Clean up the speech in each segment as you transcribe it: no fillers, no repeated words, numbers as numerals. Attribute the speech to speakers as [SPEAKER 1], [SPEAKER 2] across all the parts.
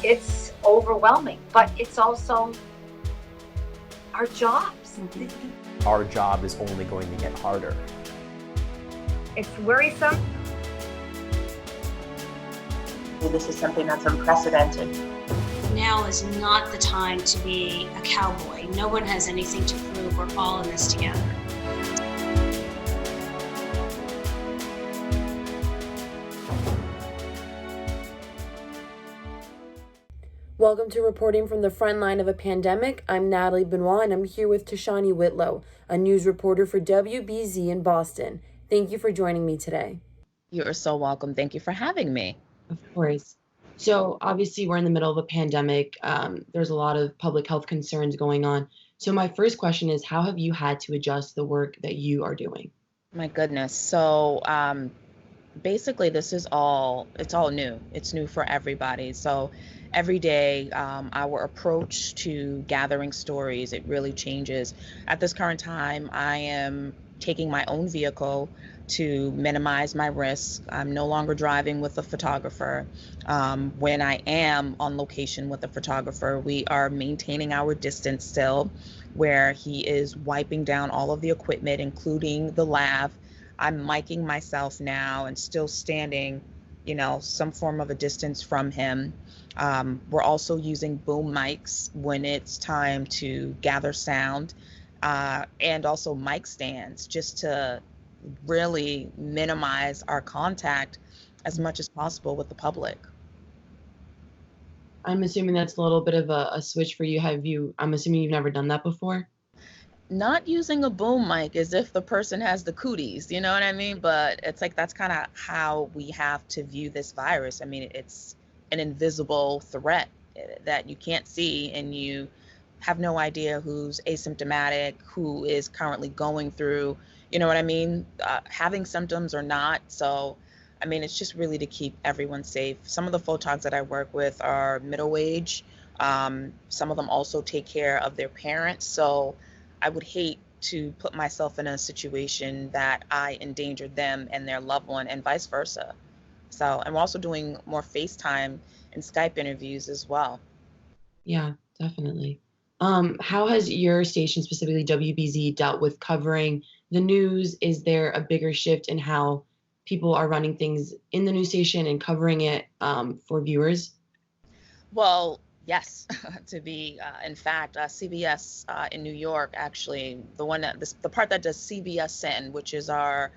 [SPEAKER 1] It's overwhelming, but it's also our jobs.
[SPEAKER 2] Our job is only going to get harder.
[SPEAKER 1] It's worrisome.
[SPEAKER 3] This is something that's unprecedented.
[SPEAKER 4] Now is not the time to be a cowboy. No one has anything to prove. We're all in this together.
[SPEAKER 5] Welcome to Reporting from the Frontline of a Pandemic. I'm Natalie Benoit, and I'm here with Tashanea Whitlow, a news reporter for WBZ in Boston. Thank you for joining me today.
[SPEAKER 6] You are so welcome. Thank you for having me.
[SPEAKER 5] Of course. So obviously we're in the middle of a pandemic. There's a lot of public health concerns going on. So my first question is, how have you had to adjust the work that you are doing?
[SPEAKER 6] My goodness. So basically it's all new. It's new for everybody. So every day, our approach to gathering stories, it really changes. At this current time, I am taking my own vehicle to minimize my risk. I'm no longer driving with a photographer. When I am on location with a photographer, we are maintaining our distance still, where he is wiping down all of the equipment, including the lav. I'm miking myself now and still standing, some form of a distance from him. We're also using boom mics when it's time to gather sound, and also mic stands, just to really minimize our contact as much as possible with the public.
[SPEAKER 5] I'm assuming that's a little bit of a switch for you. I'm assuming you've never done that before?
[SPEAKER 6] Not using a boom mic as if the person has the cooties, you know what I mean? But it's like, that's kind of how we have to view this virus. I mean, it's an invisible threat that you can't see, and you have no idea who's asymptomatic, who is currently going through, you know what I mean, having symptoms or not. So, I mean, it's just really to keep everyone safe. Some of the photogs that I work with are middle age. Some of them also take care of their parents. So I would hate to put myself in a situation that I endangered them and their loved one, and vice versa. So I'm also doing more FaceTime and Skype interviews as well.
[SPEAKER 5] Yeah, definitely. How has your station, specifically WBZ, dealt with covering the news? Is there a bigger shift in how people are running things in the news station and covering it for viewers?
[SPEAKER 6] Well, yes, to be, in fact, CBS in New York, actually, the part that does CBSN, which is our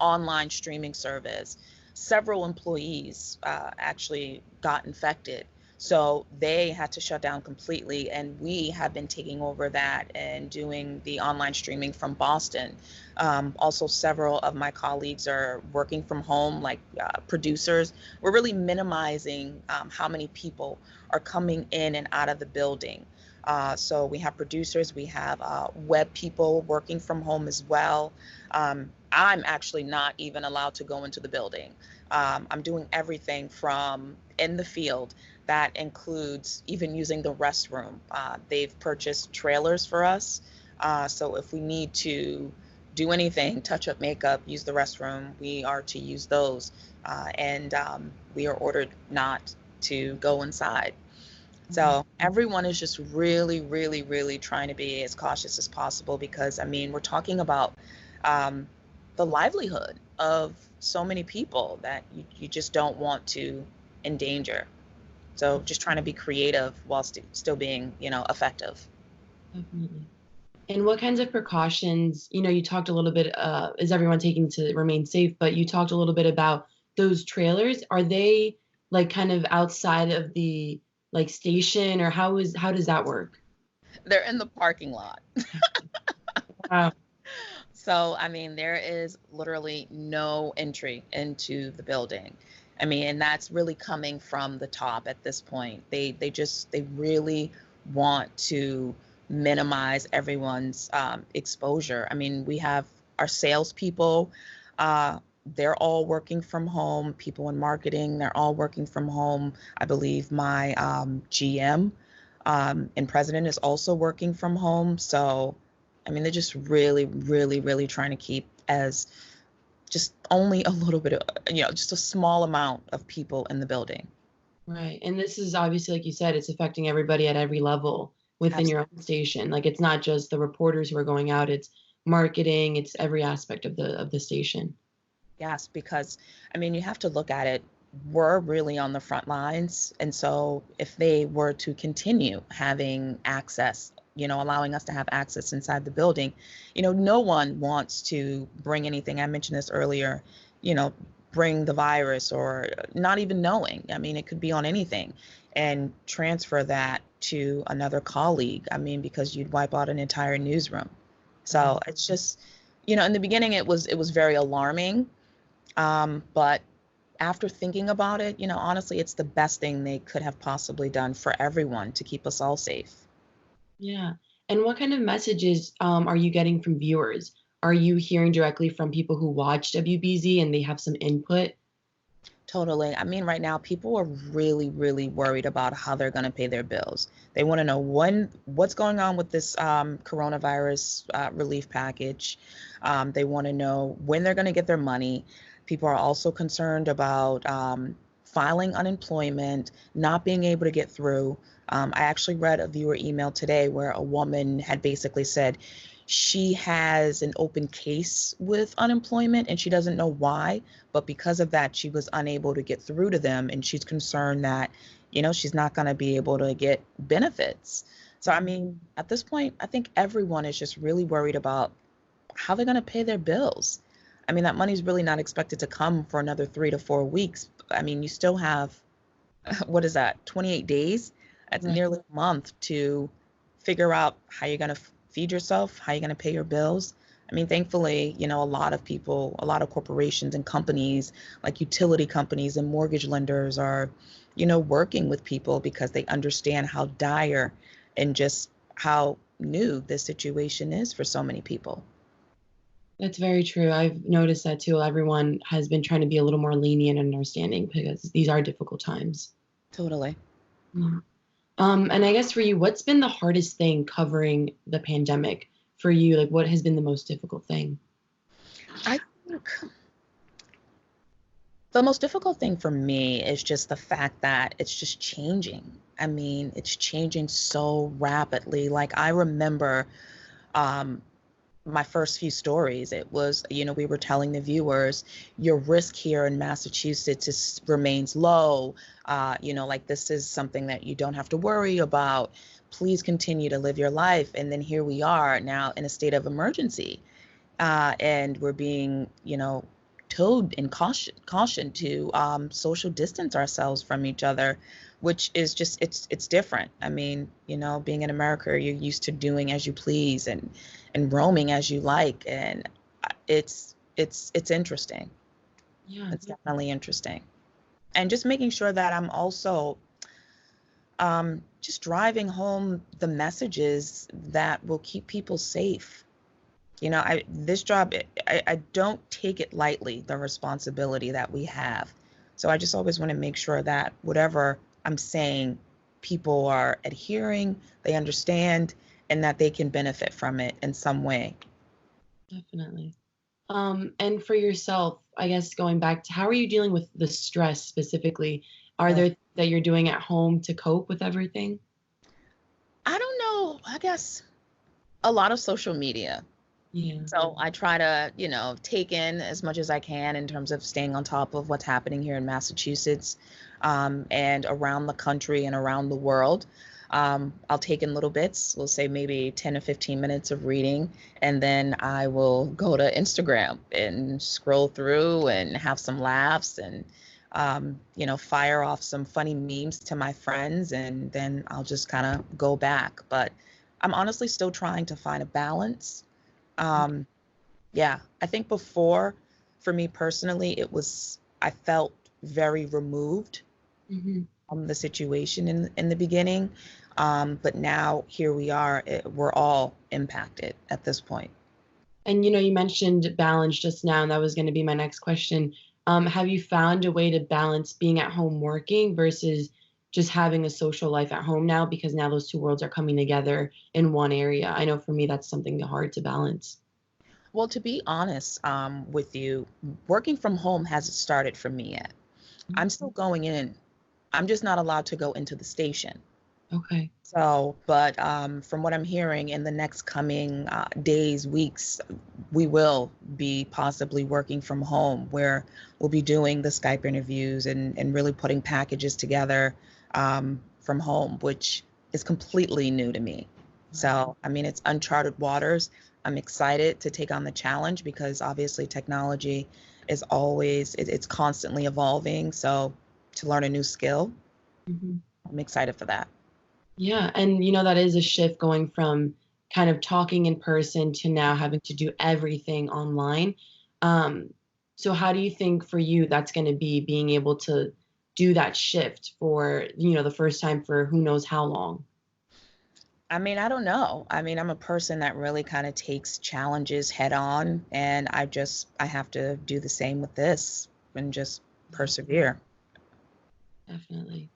[SPEAKER 6] online streaming service, several employees actually got infected. So they had to shut down completely, and we have been taking over that and doing the online streaming from Boston. Also, several of my colleagues are working from home, like producers. We're really minimizing how many people are coming in and out of the building. So we have producers, we have web people working from home as well. I'm actually not even allowed to go into the building. I'm doing everything from in the field. That includes even using the restroom. They've purchased trailers for us. So if we need to do anything, touch up makeup, use the restroom, we are to use those. And we are ordered not to go inside. So everyone is just really, really, really trying to be as cautious as possible, because, I mean, we're talking about the livelihood of so many people that you just don't want to endanger. So just trying to be creative while still being, effective.
[SPEAKER 5] Definitely. And what kinds of precautions, you talked a little bit, is everyone taking to remain safe, but you talked a little bit about those trailers. Are they like kind of outside of the station, or how does that work?
[SPEAKER 6] They're in the parking lot.
[SPEAKER 5] Wow.
[SPEAKER 6] So, I mean, there is literally no entry into the building. I mean, and that's really coming from the top at this point. They really want to minimize everyone's exposure. I mean, we have our salespeople, they're all working from home. People in marketing, they're all working from home. I believe my GM and president is also working from home. So, I mean, they're just really, really, really trying to keep as just only a little bit of, just a small amount of people in the building.
[SPEAKER 5] Right. And this is obviously, like you said, it's affecting everybody at every level within your own station. Like it's not just the reporters who are going out, it's marketing, it's every aspect of the station.
[SPEAKER 6] Yes, because I mean, you have to look at it. We're really on the front lines. And so if they were to continue having access, allowing us to have access inside the building, no one wants to bring anything. I mentioned this earlier, you know, bring the virus or not even knowing. I mean, it could be on anything and transfer that to another colleague. I mean, because you'd wipe out an entire newsroom. So it's just, in the beginning, it was very alarming. But after thinking about it, honestly, it's the best thing they could have possibly done for everyone to keep us all safe.
[SPEAKER 5] Yeah. And what kind of messages are you getting from viewers? Are you hearing directly from people who watch WBZ and they have some input?
[SPEAKER 6] Totally. I mean, right now, people are really, really worried about how they're going to pay their bills. They want to know what's going on with this coronavirus relief package. They want to know when they're going to get their money. People are also concerned about filing unemployment, not being able to get through. I actually read a viewer email today where a woman had basically said she has an open case with unemployment and she doesn't know why, but because of that, she was unable to get through to them. And she's concerned that, she's not going to be able to get benefits. So, I mean, at this point, I think everyone is just really worried about how they're going to pay their bills. I mean, that money's really not expected to come for another 3 to 4 weeks. I mean, you still have, what is that, 28 days? That's nearly a month to figure out how you're going to feed yourself, how you're going to pay your bills. I mean, thankfully, a lot of people, a lot of corporations and companies like utility companies and mortgage lenders are, working with people because they understand how dire and just how new this situation is for so many people.
[SPEAKER 5] That's very true. I've noticed that too. Everyone has been trying to be a little more lenient and understanding because these are difficult times.
[SPEAKER 6] Totally.
[SPEAKER 5] Yeah. And I guess for you, what's been the hardest thing covering the pandemic for you? Like, what has been the most difficult thing?
[SPEAKER 6] I think the most difficult thing for me is just the fact that it's just changing. I mean, it's changing so rapidly. Like I remember my first few stories, it was, we were telling the viewers, your risk here in Massachusetts remains low. Like this is something that you don't have to worry about. Please continue to live your life. And then here we are now in a state of emergency. And we're being, told and cautioned to social distance ourselves from each other, which is just, it's different. I mean, being in America, you're used to doing as you please and roaming as you like. And it's interesting.
[SPEAKER 5] Yeah.
[SPEAKER 6] It's definitely interesting. And just making sure that I'm also just driving home the messages that will keep people safe. This job, I don't take it lightly, the responsibility that we have. So I just always want to make sure that whatever I'm saying, people are adhering, they understand, and that they can benefit from it in some way.
[SPEAKER 5] Definitely. And for yourself, I guess going back to how are you dealing with the stress specifically? Are there things that you're doing at home to cope with everything?
[SPEAKER 6] I don't know. I guess a lot of social media.
[SPEAKER 5] Yeah.
[SPEAKER 6] So I try to, take in as much as I can in terms of staying on top of what's happening here in Massachusetts and around the country and around the world. I'll take in little bits. We'll say maybe 10 to 15 minutes of reading, and then I will go to Instagram and scroll through and have some laughs and, fire off some funny memes to my friends, and then I'll just kind of go back. But I'm honestly still trying to find a balance. I think before, for me personally, I felt very removed from the situation in the beginning. But now here we are, we're all impacted at this point.
[SPEAKER 5] And, you mentioned balance just now, and that was going to be my next question. Have you found a way to balance being at home working versus just having a social life at home now? Because now those two worlds are coming together in one area. I know for me, that's something hard to balance.
[SPEAKER 6] Well, to be honest with you, working from home hasn't started for me yet. I'm still going in I'm just not allowed to go into the station.
[SPEAKER 5] Okay.
[SPEAKER 6] So, but from what I'm hearing, in the next coming days, weeks, we will be possibly working from home, where we'll be doing the Skype interviews and really putting packages together from home, which is completely new to me. So, I mean, it's uncharted waters. I'm excited to take on the challenge because obviously technology is always, it's constantly evolving. So, to learn a new skill,
[SPEAKER 5] Hmm.
[SPEAKER 6] I'm excited for that.
[SPEAKER 5] Yeah, and that is a shift going from kind of talking in person to now having to do everything online. So how do you think for you that's going to be being able to do that shift for, the first time for who knows how long?
[SPEAKER 6] I mean, I don't know. I mean, I'm a person that really kind of takes challenges head on, and I have to do the same with this and just persevere.
[SPEAKER 5] Definitely.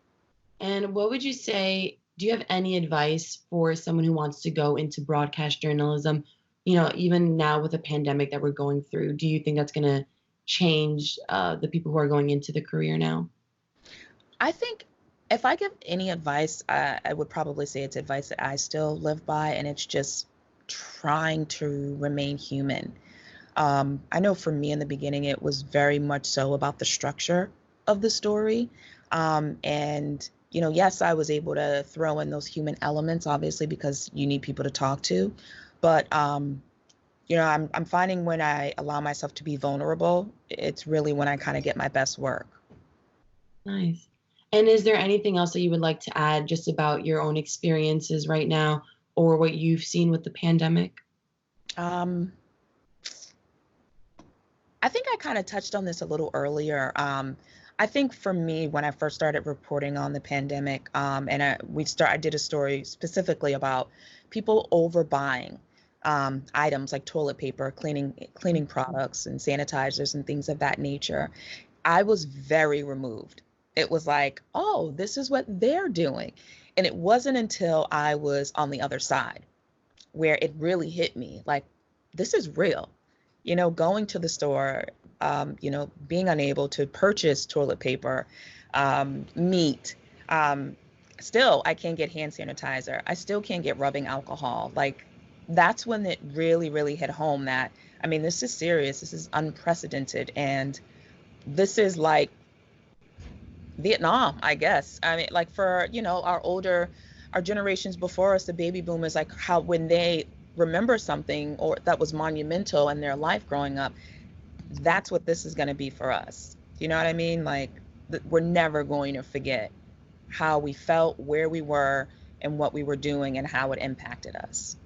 [SPEAKER 5] And what would you say, do you have any advice for someone who wants to go into broadcast journalism? Even now with the pandemic that we're going through, do you think that's going to change the people who are going into the career now?
[SPEAKER 6] I think if I give any advice, I would probably say it's advice that I still live by, and it's just trying to remain human. I know for me in the beginning, it was very much so about the structure of the story. And, yes, I was able to throw in those human elements, obviously, because you need people to talk to. But, I'm finding when I allow myself to be vulnerable, it's really when I kind of get my best work.
[SPEAKER 5] Nice. And is there anything else that you would like to add just about your own experiences right now or what you've seen with the pandemic?
[SPEAKER 6] Um, I think I kind of touched on this a little earlier. I think for me, when I first started reporting on the pandemic, and I did a story specifically about people overbuying items like toilet paper, cleaning products, and sanitizers and things of that nature. I was very removed. It was like, oh, this is what they're doing, and it wasn't until I was on the other side where it really hit me, like, this is real. Going to the store, being unable to purchase toilet paper, meat. Still, I can't get hand sanitizer. I still can't get rubbing alcohol. Like, that's when it really, really hit home that, I mean, this is serious. This is unprecedented. And this is like Vietnam, I guess. I mean, like for, our generations before us, the baby boomers, like how when they remember something or that was monumental in their life growing up, that's what this is going to be for us. You know what I mean? Like, we're never going to forget how we felt, where we were, and what we were doing, and how it impacted us.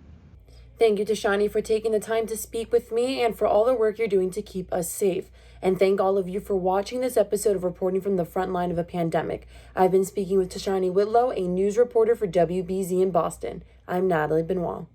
[SPEAKER 7] Thank you, Tashanea, for taking the time to speak with me and for all the work you're doing to keep us safe. And thank all of you for watching this episode of Reporting from the Frontline of a Pandemic. I've been speaking with Tashanea Whitlow, a news reporter for WBZ in Boston. I'm Natalie Benoit.